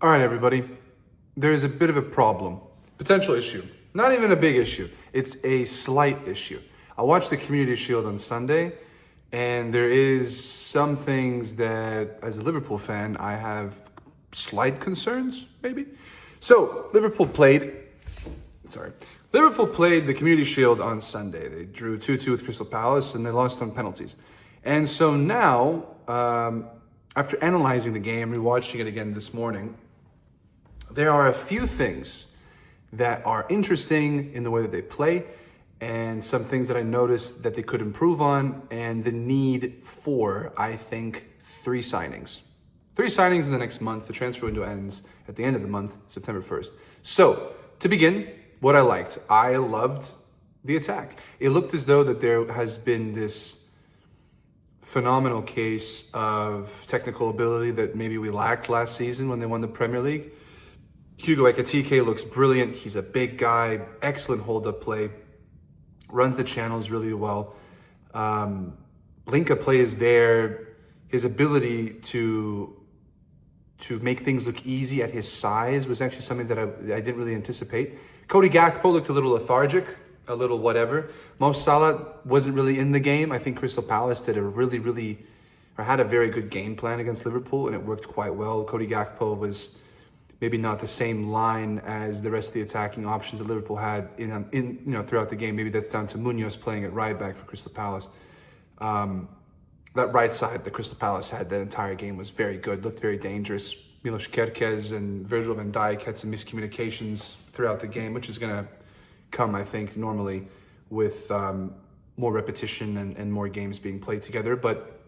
All right, everybody. There is a bit of a problem, potential issue. Not even a big issue. It's a slight issue. I watched the Community Shield on Sunday, and there is some things that, as a Liverpool fan, I have slight concerns, maybe. So, Liverpool played the Community Shield on Sunday. They drew 2-2 with Crystal Palace, and they lost on penalties. And so now, after analyzing the game, rewatching it again this morning, there are a few things that are interesting in the way that they play, and some things that I noticed that they could improve on, and the need for, I think, three signings. Three signings in the next month. The transfer window ends at the end of the month, September 1st. So, to begin, what I liked. I loved the attack. It looked as though that there has been this phenomenal case of technical ability that maybe we lacked last season when they won the Premier League. Hugo Ekitike looks brilliant. He's a big guy, excellent hold-up play, runs the channels really well. Link-up play is there. His ability to make things look easy at his size was actually something that I didn't really anticipate. Cody Gakpo looked a little lethargic, a little whatever. Mo Salah wasn't really in the game. I think Crystal Palace did had a very good game plan against Liverpool, and it worked quite well. Cody Gakpo was maybe not the same line as the rest of the attacking options that Liverpool had throughout the game. Maybe that's down to Munoz playing at right back for Crystal Palace. That right side that Crystal Palace had that entire game was very good, looked very dangerous. Milos Kerkez and Virgil van Dijk had some miscommunications throughout the game, which is going to come, I think, normally with more repetition and more games being played together. But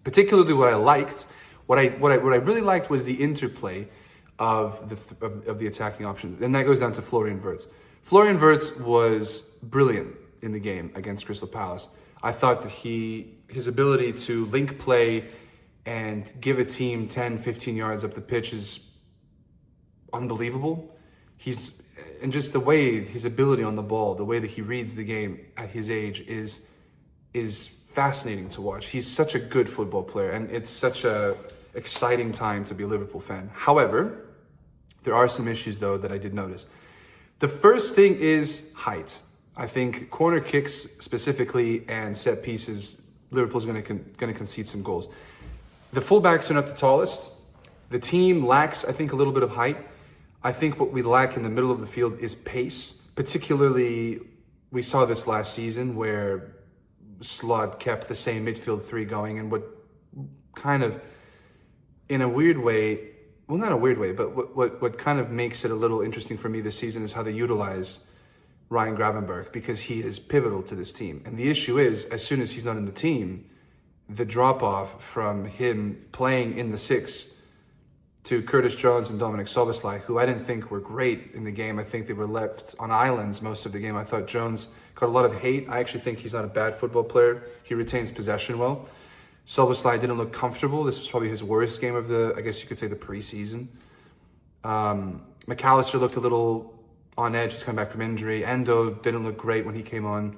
particularly what I really liked was the interplay of the attacking options, and that goes down to Florian Wirtz. Florian Wirtz was brilliant in the game against Crystal Palace. I thought that his ability to link play and give a team 10, 15 yards up the pitch is unbelievable. And just the way his ability on the ball, the way that he reads the game at his age is fascinating to watch. He's such a good football player, and it's such a exciting time to be a Liverpool fan. However, there are some issues, though, that I did notice. The first thing is height. I think corner kicks specifically and set pieces, Liverpool's going to concede some goals. The fullbacks are not the tallest. The team lacks, I think, a little bit of height. I think what we lack in the middle of the field is pace. Particularly, we saw this last season where Slot kept the same midfield three going, and what kind of, in a weird way, well, not a weird way, but what kind of makes it a little interesting for me this season is how they utilize Ryan Gravenberch, because he is pivotal to this team. And the issue is, as soon as he's not in the team, the drop-off from him playing in the six to Curtis Jones and Dominic Szoboszlai, who I didn't think were great in the game. I think they were left on islands most of the game. I thought Jones got a lot of hate. I actually think he's not a bad football player. He retains possession well. Szoboszlai didn't look comfortable. This was probably his worst game of I guess you could say, the preseason. McAllister looked a little on edge. He's coming back from injury. Endo didn't look great when he came on.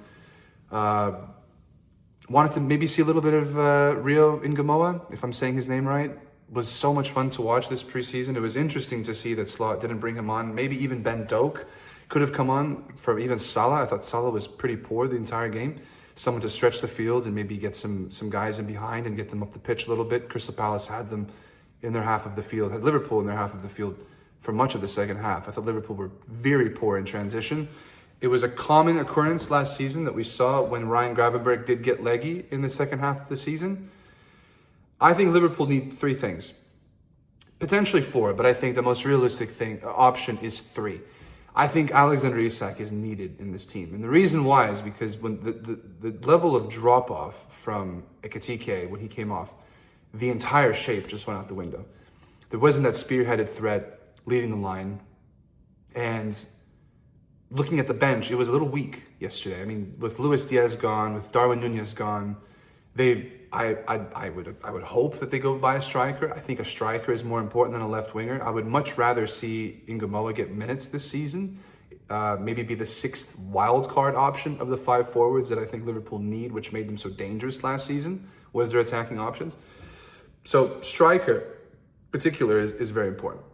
Wanted to maybe see a little bit of Rio Ingamoa, if I'm saying his name right. Was so much fun to watch this preseason. It was interesting to see that Slot didn't bring him on. Maybe even Ben Doak could have come on for even Salah. I thought Salah was pretty poor the entire game. Someone to stretch the field and maybe get some guys in behind and get them up the pitch a little bit. Crystal Palace had them in their half of the field, had Liverpool in their half of the field for much of the second half. I thought Liverpool were very poor in transition. It was a common occurrence last season that we saw when Ryan Gravenberch did get leggy in the second half of the season. I think Liverpool need three things. Potentially four, but I think the most realistic option is three. I think Alexander Isak is needed in this team. And the reason why is because when the level of drop-off from Ekitike when he came off, the entire shape just went out the window. There wasn't that spearheaded threat leading the line. And looking at the bench, it was a little weak yesterday. I mean, with Luis Diaz gone, with Darwin Núñez gone, I would hope that they go buy a striker. I think a striker is more important than a left winger. I would much rather see Ingamoa get minutes this season, maybe be the sixth wild card option of the five forwards that I think Liverpool need, which made them so dangerous last season, was their attacking options. So striker particular is very important.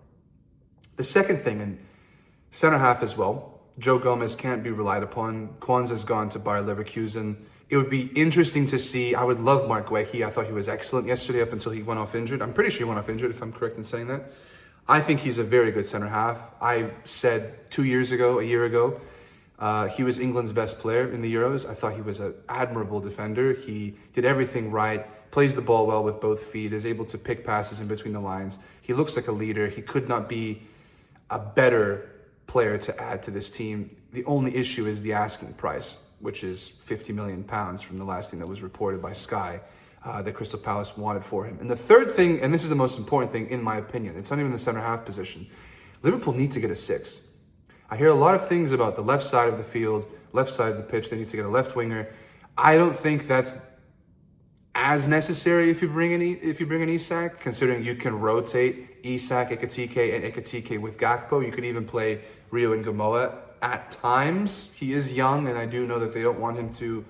The second thing, and center half as well, Joe Gomez can't be relied upon. Kwanzaa's gone to Bayer Leverkusen. It would be interesting to see. I would love Mark Guehi. I thought he was excellent yesterday up until he went off injured. I'm pretty sure he went off injured, if I'm correct in saying that. I think he's a very good center half. I said a year ago, he was England's best player in the Euros. I thought he was an admirable defender. He did everything right, plays the ball well with both feet, is able to pick passes in between the lines. He looks like a leader. He could not be a better player to add to this team. The only issue is the asking price, which is £50 million from the last thing that was reported by Sky that Crystal Palace wanted for him. And the third thing, and this is the most important thing in my opinion, it's not even the center half position. Liverpool need to get a 6. I hear a lot of things about the left side of the field, left side of the pitch. They need to get a left winger. I don't think that's as necessary if you bring an Isak, considering you can rotate Isak, Ekitike, and Ekitike with Gakpo. You could even play Rio Ngamoa at times. He is young, and I do know that they don't want him to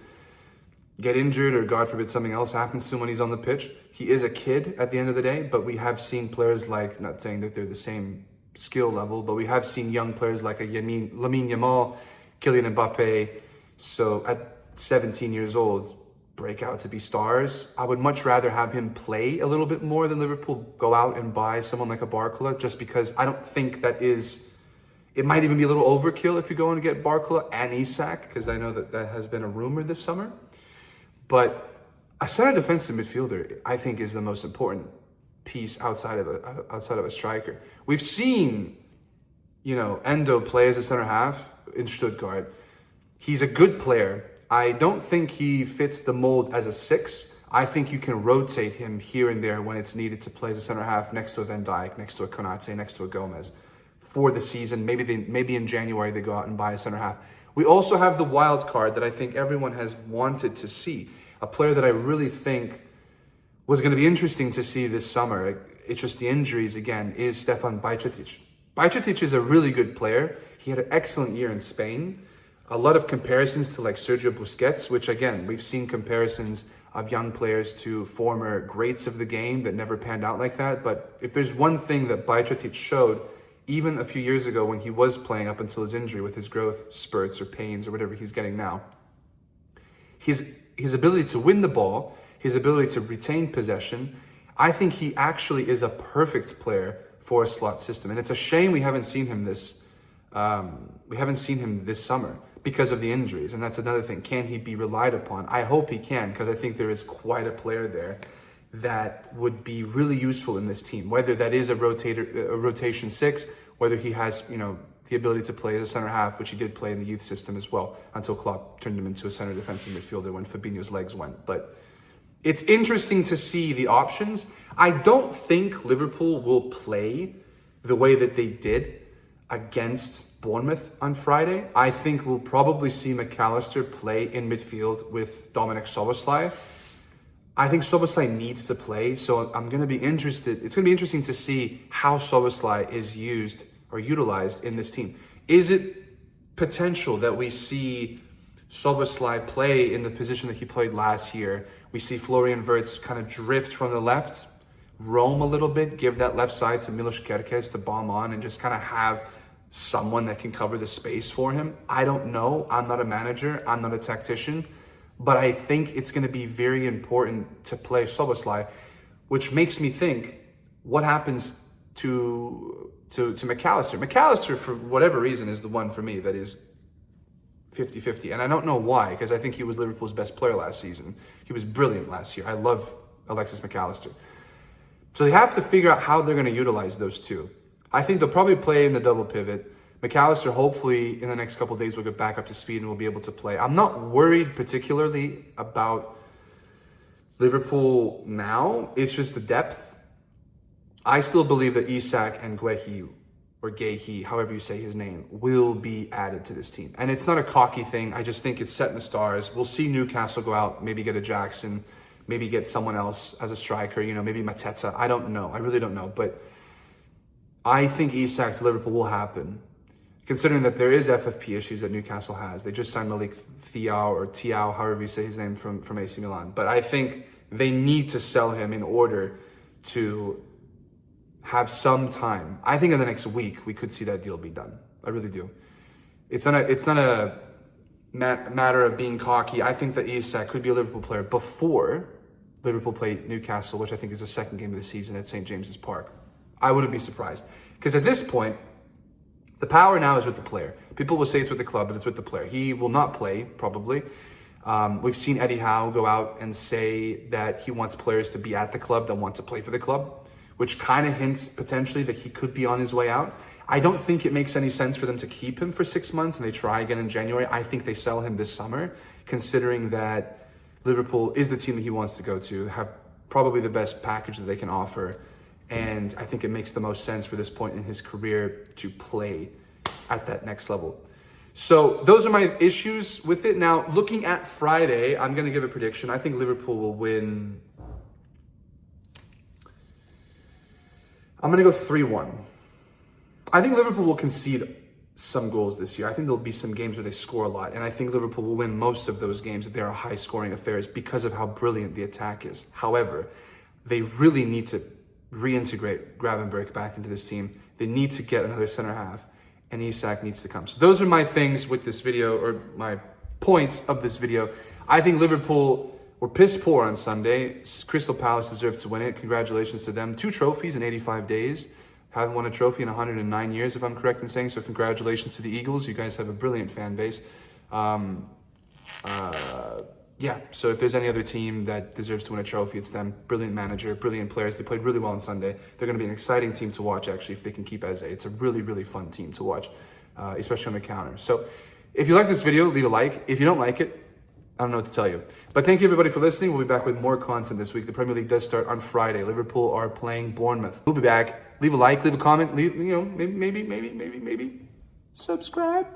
get injured or, God forbid, something else happens to him when he's on the pitch. He is a kid at the end of the day, but we have seen players like, not saying that they're the same skill level, but we have seen young players like Lamine Yamal, Kylian Mbappe, so at 17 years old, break out to be stars. I would much rather have him play a little bit more than Liverpool go out and buy someone like a Barcola, just because I don't think that is... It might even be a little overkill if you go and get Barcola and Isak, because I know that that has been a rumor this summer. But a center defensive midfielder, I think, is the most important piece outside of a striker. We've seen, Endo play as a center half in Stuttgart. He's a good player. I don't think he fits the mold as a 6. I think you can rotate him here and there when it's needed to play as a center half next to a Van Dijk, next to a Konate, next to a Gomez for the season. Maybe in January they go out and buy a center half. We also have the wild card that I think everyone has wanted to see. A player that I really think was going to be interesting to see this summer, it's just the injuries again, is Stefan Bajcetic. Bajcetic is a really good player. He had an excellent year in Spain. A lot of comparisons to like Sergio Busquets, which again, we've seen comparisons of young players to former greats of the game that never panned out like that. But if there's one thing that Bajcetic showed, even a few years ago when he was playing up until his injury with his growth spurts or pains or whatever he's getting now, his ability to win the ball, his ability to retain possession, I think he actually is a perfect player for a Slot system. And it's a shame we haven't seen him this summer because of the injuries. And that's another thing. Can he be relied upon? I hope he can, because I think there is quite a player there that would be really useful in this team, whether that is a rotation 6, whether he has, the ability to play as a center half, which he did play in the youth system as well, until Klopp turned him into a center defensive midfielder when Fabinho's legs went. But it's interesting to see the options. I don't think Liverpool will play the way that they did against Bournemouth on Friday. I think we'll probably see McAllister play in midfield with Dominic Szoboszlai. I think Szoboszlai needs to play, so I'm going to be interested. It's going to be interesting to see how Szoboszlai is used or utilized in this team. Is it potential that we see Szoboszlai play in the position that he played last year? We see Florian Wirtz kind of drift from the left, roam a little bit, give that left side to Milos Kerkez to bomb on and just kind of have someone that can cover the space for him. I don't know. I'm not a manager. I'm not a tactician. But I think it's going to be very important to play Szoboszlai, which makes me think, what happens to McAllister? McAllister, for whatever reason, is the one for me that is 50-50. And I don't know why, because I think he was Liverpool's best player last season. He was brilliant last year. I love Alexis McAllister. So they have to figure out how they're going to utilize those two. I think they'll probably play in the double pivot. McAllister, hopefully, in the next couple of days, will get back up to speed and will be able to play. I'm not worried particularly about Liverpool now. It's just the depth. I still believe that Isak and Guehi, or Gehi, however you say his name, will be added to this team. And it's not a cocky thing. I just think it's set in the stars. We'll see Newcastle go out, maybe get a Jackson, maybe get someone else as a striker, maybe Mateta. I don't know. I really don't know. But I think Isak to Liverpool will happen, considering that there is FFP issues that Newcastle has. They just signed Malik Thiaw, however you say his name, from AC Milan. But I think they need to sell him in order to have some time. I think in the next week we could see that deal be done. I really do. It's not a matter of being cocky. I think that Isak could be a Liverpool player before Liverpool play Newcastle, which I think is the second game of the season at St. James's Park. I wouldn't be surprised. Because at this point, the power now is with the player. People will say it's with the club, but it's with the player. He will not play, probably. We've seen Eddie Howe go out and say that he wants players to be at the club that want to play for the club, which kind of hints potentially that he could be on his way out. I don't think it makes any sense for them to keep him for 6 months and they try again in January. I think they sell him this summer, considering that Liverpool is the team that he wants to go to, have probably the best package that they can offer. And I think it makes the most sense for this point in his career to play at that next level. So those are my issues with it. Now, looking at Friday, I'm going to give a prediction. I think Liverpool will win. I'm going to go 3-1. I think Liverpool will concede some goals this year. I think there'll be some games where they score a lot. And I think Liverpool will win most of those games that they are high-scoring affairs because of how brilliant the attack is. However, they really need to reintegrate Gravenberch back into this team. They need to get another center half. And Isak needs to come. So those are my things with this video, or my points of this video. I think Liverpool were piss poor on Sunday. Crystal Palace deserved to win it. Congratulations to them. 2 trophies in 85 days. Haven't won a trophy in 109 years, if I'm correct in saying. So congratulations to the Eagles. You guys have a brilliant fan base. Yeah, so if there's any other team that deserves to win a trophy, it's them. Brilliant manager, brilliant players. They played really well on Sunday. They're going to be an exciting team to watch, actually, if they can keep Eze. It's a really, really fun team to watch, especially on the counter. So if you like this video, leave a like. If you don't like it, I don't know what to tell you. But thank you, everybody, for listening. We'll be back with more content this week. The Premier League does start on Friday. Liverpool are playing Bournemouth. We'll be back. Leave a like, leave a comment, leave, maybe subscribe.